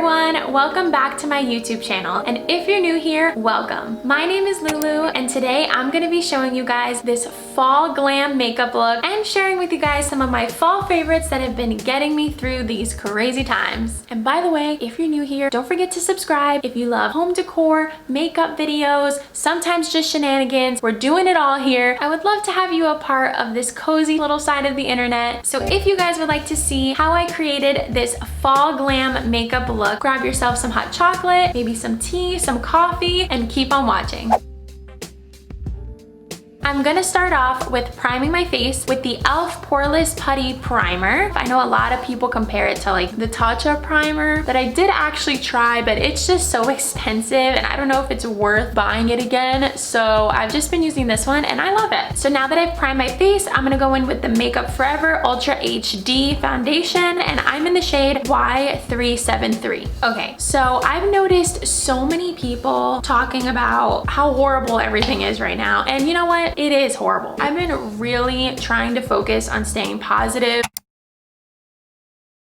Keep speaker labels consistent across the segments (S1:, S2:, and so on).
S1: everyone, welcome back to my YouTube channel, and if you're new here, welcome. My name is Lulu, and today I'm going to be showing you guys this fall glam makeup look and sharing with you guys some of my fall favorites that have been getting me through these crazy times. And by the way, if you're new here, don't forget to subscribe. If you love home decor, makeup videos, sometimes just shenanigans, we're doing it all here. I would love to have you a part of this cozy little side of the internet. So if you guys would like to see how I created this fall glam makeup look, grab yourself some hot chocolate, maybe some tea, some coffee, and keep on watching. I'm gonna start off with priming my face with the e.l.f. Poreless Putty Primer. I know a lot of people compare it to like the Tatcha primer that I did actually try, but it's just so expensive and I don't know if it's worth buying it again. So I've just been using this one and I love it. So now that I've primed my face, I'm gonna go in with the Makeup Forever Ultra HD foundation, and I'm in the shade Y373. Okay, so I've noticed so many people talking about how horrible everything is right now. And you know what? It is horrible. I've been really trying to focus on staying positive.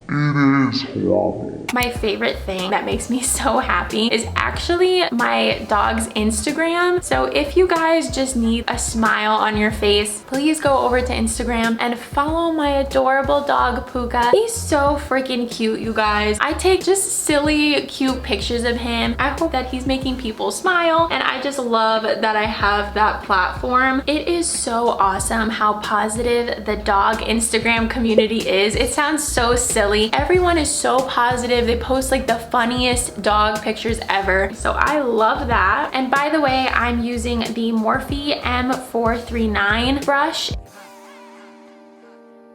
S1: It is horrible. My favorite thing that makes me so happy is actually my dog's Instagram. So if you guys just need a smile on your face, please go over to Instagram and follow my adorable dog Pookah. He's so freaking cute, you guys. I take just silly, cute pictures of him. I hope that he's making people smile, and I just love that I have that platform. It is so awesome how positive the dog Instagram community is. It sounds so silly. Everyone is so positive. They post like the funniest dog pictures ever. So I love that. And by the way, I'm using the Morphe M439 brush.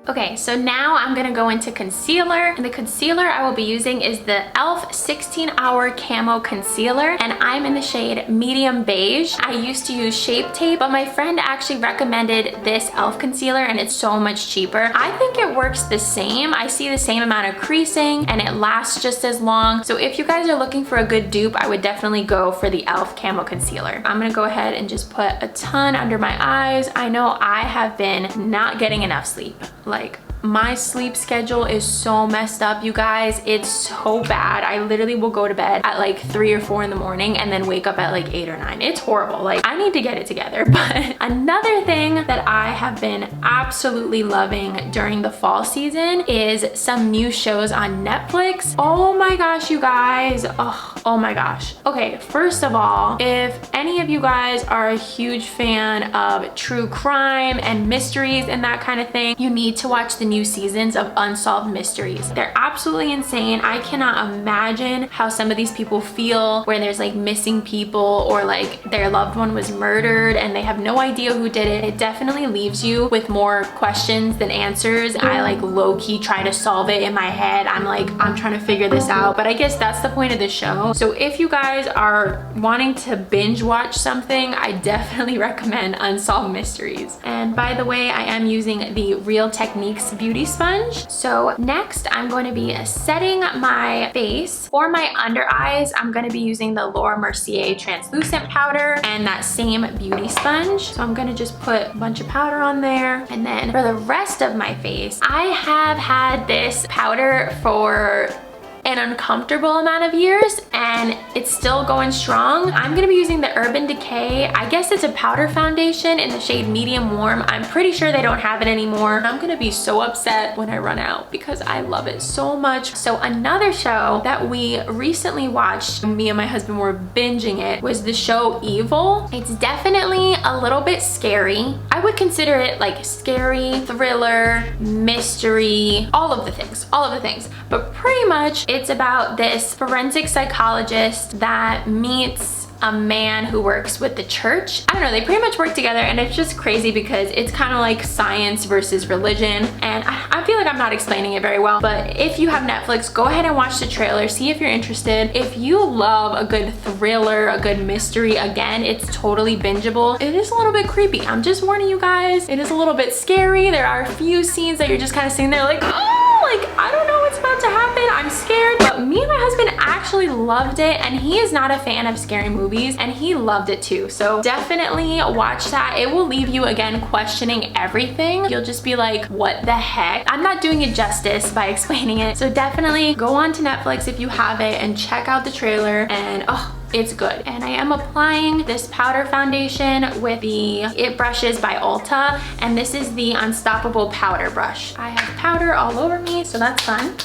S1: Okay, so now I'm gonna go into concealer, and the concealer I will be using is the e.l.f. 16-Hour Camo Concealer, and I'm in the shade Medium Beige. I used to use Shape Tape, but my friend actually recommended this e.l.f. concealer, and it's so much cheaper. I think it works the same. I see the same amount of creasing, and it lasts just as long. So if you guys are looking for a good dupe, I would definitely go for the e.l.f. Camo Concealer. I'm gonna go ahead and just put a ton under my eyes. I know I have been not getting enough sleep. Like, my sleep schedule is so messed up, you guys. It's so bad. I literally will go to bed at like 3 or 4 in the morning and then wake up at like 8 or 9. It's horrible. Like, I need to get it together. But another thing that I have been absolutely loving during the fall season is some new shows on Netflix. Oh my gosh, you guys. Oh my gosh. Okay, first of all, if any of you guys are a huge fan of true crime and mysteries and that kind of thing, you need to watch the new seasons of Unsolved Mysteries. They're absolutely insane. I cannot imagine how some of these people feel where there's like missing people, or like their loved one was murdered and they have no idea who did it. It definitely leaves you with more questions than answers. I like low-key try to solve it in my head. I'm trying to figure this out, but I guess that's the point of the show. So if you guys are wanting to binge watch something, I definitely recommend Unsolved Mysteries. And by the way, I am using the Real Techniques beauty sponge. So next I'm going to be setting my face. For my under eyes, I'm going to be using the Laura Mercier translucent powder and that same beauty sponge. So I'm going to just put a bunch of powder on there. And then for the rest of my face, I have had this powder for an uncomfortable amount of years and it's still going strong. I'm gonna be using the Urban Decay, I guess it's a powder foundation in the shade Medium Warm. I'm pretty sure they don't have it anymore. I'm gonna be so upset when I run out because I love it so much. So another show that we recently watched, me and my husband were binging it, was the show Evil. It's definitely a little bit scary. I would consider it like scary, thriller, mystery, all of the things. But pretty much it's about this forensic psychologist that meets a man who works with the church. I don't know, they pretty much work together, and it's just crazy because it's kind of like science versus religion, and I feel like I'm not explaining it very well, but if you have Netflix, go ahead and watch the trailer, see if you're interested. If you love a good thriller, a good mystery, again, it's totally bingeable. It is a little bit creepy. I'm just warning you guys. It is a little bit scary. There are a few scenes that you're just kind of sitting there like, oh, like, I don't know what's about to happen. I'm scared. But me and my husband actually loved it, and he is not a fan of scary movies, and he loved it too. So definitely watch that. It will leave you again questioning everything. You'll just be like, what the heck? I'm not doing it justice by explaining it. So definitely go on to Netflix if you have it and check out the trailer, and oh, it's good. And I am applying this powder foundation with the It brushes by Ulta, and this is the Unstoppable powder brush. I have powder all over me, so that's fun.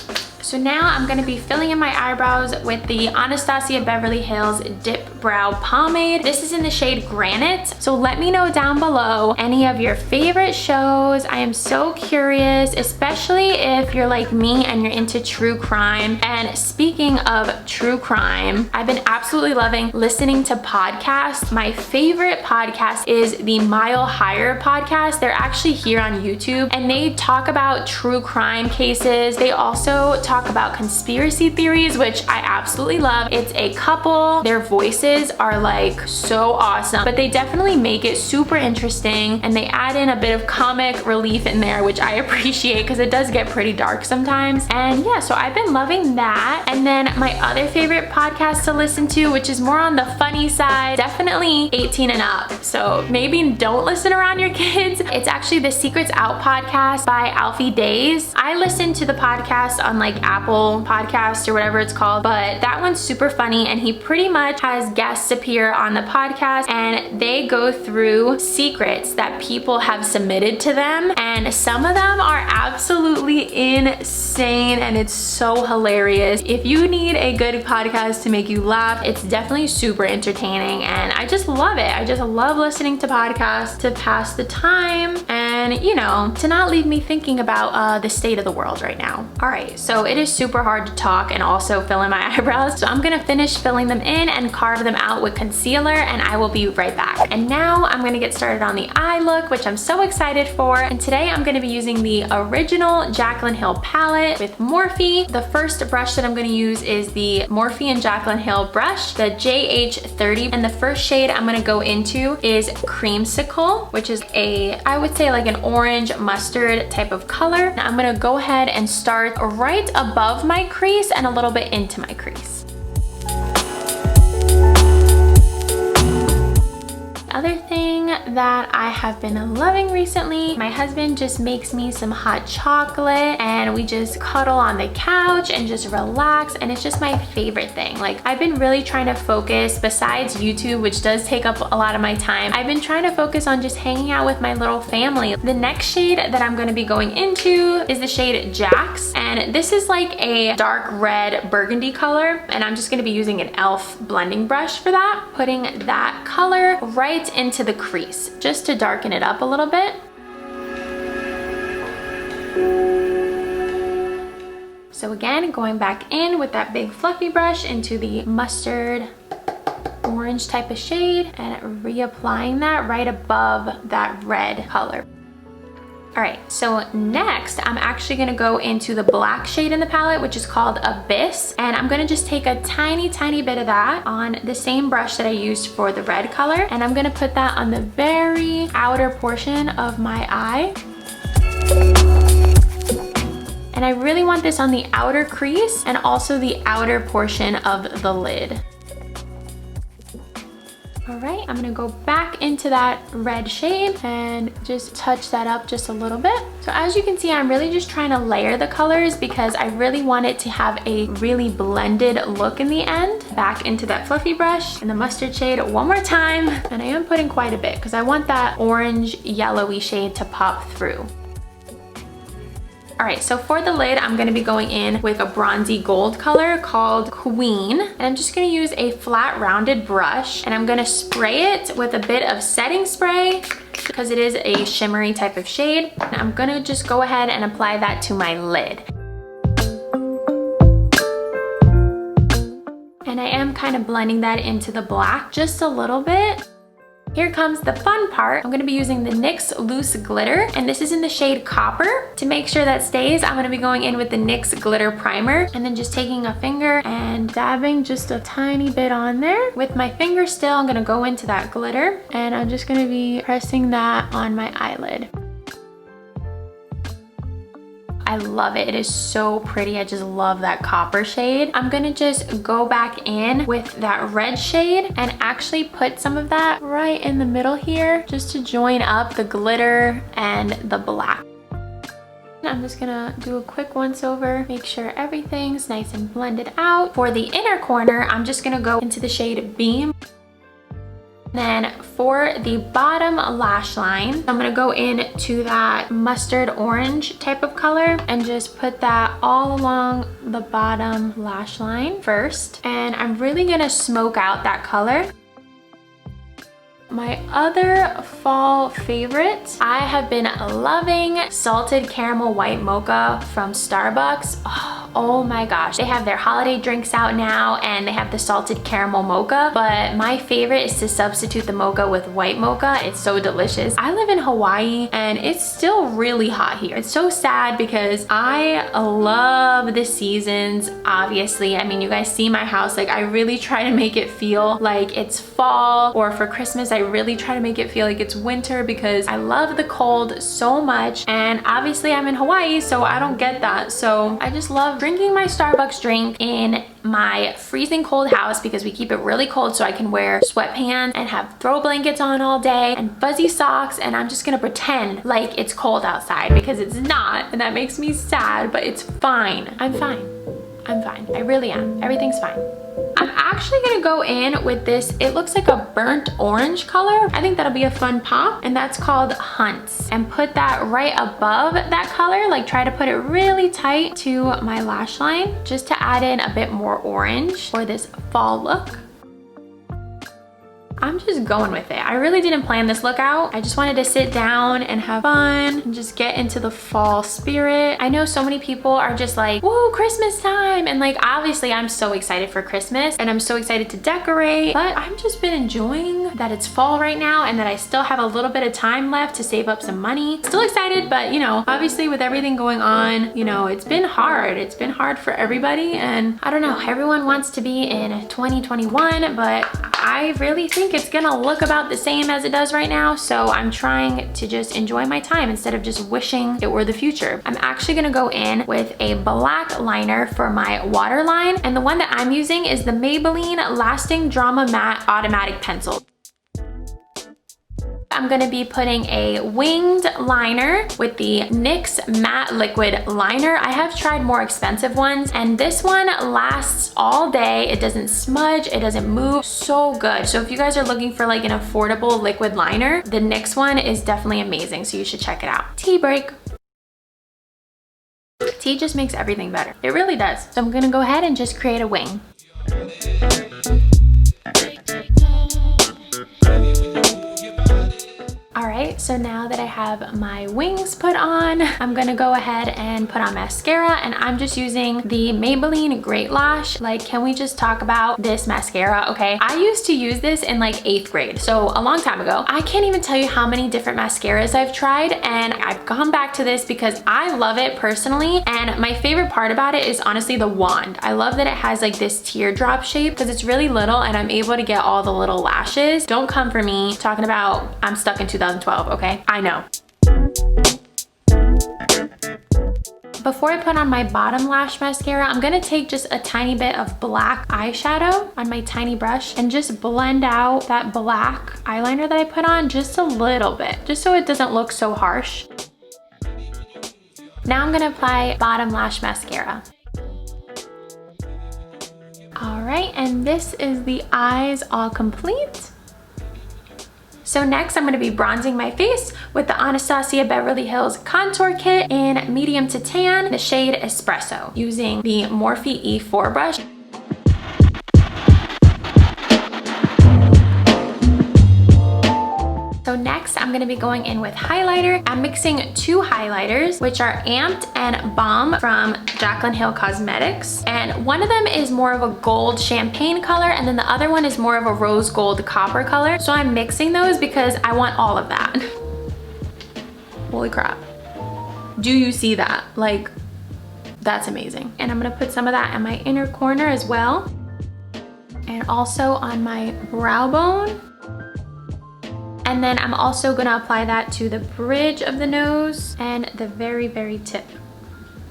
S1: So now I'm gonna be filling in my eyebrows with the Anastasia Beverly Hills Dip Brow Pomade. This is in the shade Granite. So let me know down below any of your favorite shows. I am so curious, especially if you're like me and you're into true crime. And speaking of true crime, I've been absolutely loving listening to podcasts. My favorite podcast is the Mile Higher podcast. They're actually here on YouTube, and they talk about true crime cases. They also talk about conspiracy theories, which I absolutely love. It's a couple. Their voices are like so awesome, but they definitely make it super interesting, and they add in a bit of comic relief in there, which I appreciate because it does get pretty dark sometimes. And yeah, so I've been loving that. And then my other favorite podcast to listen to, which is more on the funny side, definitely 18 and up. So maybe don't listen around your kids. It's actually the Secrets Out podcast by Alfie Days. I listen to the podcast on like Apple Podcasts or whatever it's called, but that one's super funny, and he pretty much has guests appear on the podcast, and they go through secrets that people have submitted to them, and some of them are absolutely insane, and it's so hilarious. If you need a good podcast to make you laugh, it's definitely super entertaining, and I just love it. I just love listening to podcasts to pass the time, and you know, to not leave me thinking about the state of the world right now. All right, so it is super hard to talk and also fill in my eyebrows, so I'm gonna finish filling them in and carve them out with concealer, and I will be right back. And now I'm gonna get started on the eye look, which I'm so excited for. And today I'm gonna be using the original Jaclyn Hill palette with Morphe. The first brush that I'm gonna use is the Morphe and Jaclyn Hill brush, the JH30, and the first shade I'm gonna go into is Creamsicle, which is I would say like an orange mustard type of color. Now I'm gonna go ahead and start right above my crease and a little bit into my crease. Other thing that I have been loving recently, my husband just makes me some hot chocolate, and we just cuddle on the couch and just relax, and it's just my favorite thing. Like, I've been really trying to focus, besides YouTube, which does take up a lot of my time, I've been trying to focus on just hanging out with my little family. The next shade that I'm gonna be going into is the shade Jax, and this is like a dark red burgundy color, and I'm just gonna be using an e.l.f. blending brush for that, putting that color right into the crease just to darken it up a little bit. So again, going back in with that big fluffy brush into the mustard orange type of shade and reapplying that right above that red color. All right, so next I'm actually gonna go into the black shade in the palette, which is called Abyss, and I'm gonna just take a tiny bit of that on the same brush that I used for the red color, and I'm gonna put that on the very outer portion of my eye. And I really want this on the outer crease and also the outer portion of the lid. All right, I'm gonna go back into that red shade and just touch that up just a little bit. So as you can see, I'm really just trying to layer the colors because I really want it to have a really blended look in the end. Back into that fluffy brush and the mustard shade one more time. And I am putting quite a bit because I want that orange yellowy shade to pop through. All right, so for the lid, I'm gonna be going in with a bronzy gold color called Queen. And I'm just gonna use a flat rounded brush, and I'm gonna spray it with a bit of setting spray because it is a shimmery type of shade. And I'm gonna just go ahead and apply that to my lid. And I am kind of blending that into the black just a little bit. Here comes the fun part. I'm gonna be using the NYX Loose Glitter, and this is in the shade Copper. To make sure that stays, I'm gonna be going in with the NYX Glitter Primer, and then just taking a finger and dabbing just a tiny bit on there. With my finger still, I'm gonna go into that glitter, and I'm just gonna be pressing that on my eyelid. I I love it. It is so pretty. I just love that copper shade. I'm gonna just go back in with that red shade and actually put some of that right in the middle here just to join up the glitter and the black. I'm just gonna do a quick once over, make sure everything's nice and blended out. For the inner corner, I'm just gonna go into the shade Beam. Then for the bottom lash line, I'm gonna go into that mustard orange type of color and just put that all along the bottom lash line first. And I'm really gonna smoke out that color. My other fall favorite, I have been loving salted caramel white mocha from Starbucks. Oh my gosh, they have their holiday drinks out now and they have the salted caramel mocha, but my favorite is to substitute the mocha with white mocha. It's so delicious. I live in Hawaii and it's still really hot here. It's so sad because I love the seasons, obviously. I mean, you guys see my house, like I really try to make it feel like it's fall, or for Christmas, I really try to make it feel like it's winter because I love the cold so much. And obviously I'm in Hawaii, so I don't get that. So I just love drinking my Starbucks drink in my freezing cold house because we keep it really cold so I can wear sweatpants and have throw blankets on all day and fuzzy socks, and I'm just gonna pretend like it's cold outside because it's not, and that makes me sad, but it's fine. I'm fine. I'm fine. I really am. Everything's fine. I'm actually gonna go in with this, it looks like a burnt orange color. I think that'll be a fun pop, and that's called Hunts. And put that right above that color, like try to put it really tight to my lash line just to add in a bit more orange for this fall look. I'm just going with it. I really didn't plan this look out. I just wanted to sit down and have fun and just get into the fall spirit. I know so many people are just like, whoa, Christmas time. And like, obviously I'm so excited for Christmas and I'm so excited to decorate, but I've just been enjoying that it's fall right now and that I still have a little bit of time left to save up some money. Still excited, but you know, obviously with everything going on, you know, it's been hard. It's been hard for everybody. And I don't know, everyone wants to be in 2021, but I really think it's gonna look about the same as it does right now. So I'm trying to just enjoy my time instead of just wishing it were the future. I'm actually gonna go in with a black liner for my waterline. And the one that I'm using is the Maybelline Lasting Drama Matte Automatic Pencil. I'm gonna be putting a winged liner with the NYX Matte Liquid Liner. I have tried more expensive ones and this one lasts all day. It doesn't smudge, it doesn't move, so good. So if you guys are looking for like an affordable liquid liner, the NYX one is definitely amazing, so you should check it out. Tea break. Tea just makes everything better. It really does. So I'm gonna go ahead and just create a wing. All right, so now that I have my wings put on, I'm gonna go ahead and put on mascara, and I'm just using the Maybelline Great Lash. Like, can we just talk about this mascara, okay? I used to use this in like 8th grade, so a long time ago. I can't even tell you how many different mascaras I've tried, and I've gone back to this because I love it personally, and my favorite part about it is honestly the wand. I love that it has like this teardrop shape because it's really little and I'm able to get all the little lashes. Don't come for me talking about I'm stuck in 2012, okay? I know. Before I put on my bottom lash mascara, I'm gonna take just a tiny bit of black eyeshadow on my tiny brush and just blend out that black eyeliner that I put on just a little bit, just so it doesn't look so harsh. Now I'm gonna apply bottom lash mascara. All right, and this is the eyes all complete. So next I'm gonna be bronzing my face with the Anastasia Beverly Hills Contour Kit in medium to tan, the shade Espresso, using the Morphe E4 brush. So next I'm gonna be going in with highlighter. I'm mixing 2 highlighters, which are Amped and Balm from Jaclyn Hill Cosmetics. And one of them is more of a gold champagne color, and then the other one is more of a rose gold copper color. So I'm mixing those because I want all of that. Holy crap. Do you see that? Like, that's amazing. And I'm gonna put some of that in my inner corner as well. And also on my brow bone. And then I'm also gonna apply that to the bridge of the nose and the very, very tip.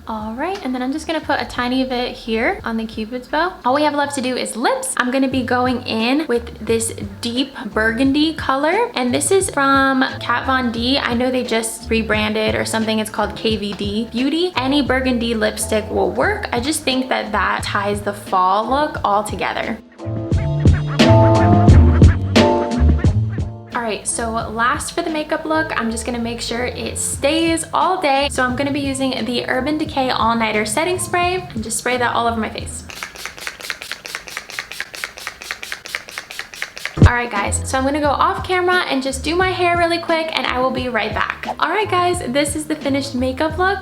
S1: All right, and then I'm just gonna put a tiny bit here on the Cupid's bow. All we have left to do is lips. I'm gonna be going in with this deep burgundy color, and this is from Kat Von D. I know they just rebranded or something. It's called KVD Beauty. Any burgundy lipstick will work. I just think that that ties the fall look all together. All right, so last for the makeup look, I'm just gonna make sure it stays all day. So I'm gonna be using the Urban Decay All Nighter Setting Spray and just spray that all over my face. All right guys, so I'm gonna go off camera and just do my hair really quick and I will be right back. All right guys, this is the finished makeup look.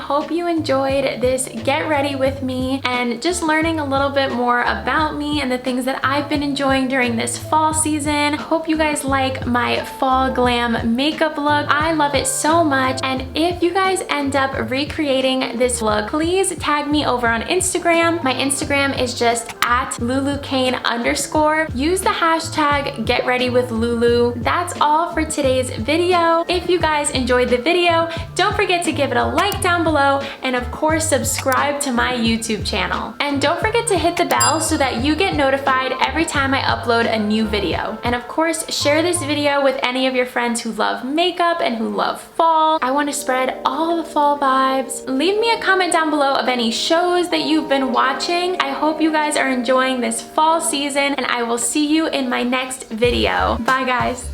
S1: Hope you enjoyed this get ready with me and just learning a little bit more about me and the things that I've been enjoying during this fall season. Hope you guys like my fall glam makeup look. I love it so much, and if you guys end up recreating this look, please tag me over on Instagram. My Instagram is just at Lulu Kane _. Use the hashtag #GetReadyWithLulu. That's all for today's video. If you guys enjoyed the video, don't forget to give it a like down below, and of course subscribe to my YouTube channel. And don't forget to hit the bell so that you get notified every time I upload a new video. And of course, share this video with any of your friends who love makeup and who love fall. I want to spread all the fall vibes. Leave me a comment down below of any shows that you've been watching. I hope you guys are enjoying this fall season, and I will see you in my next video. Bye guys.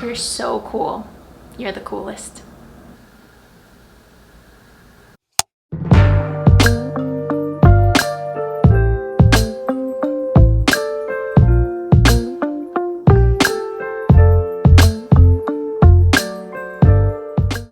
S1: You're so cool. You're the coolest.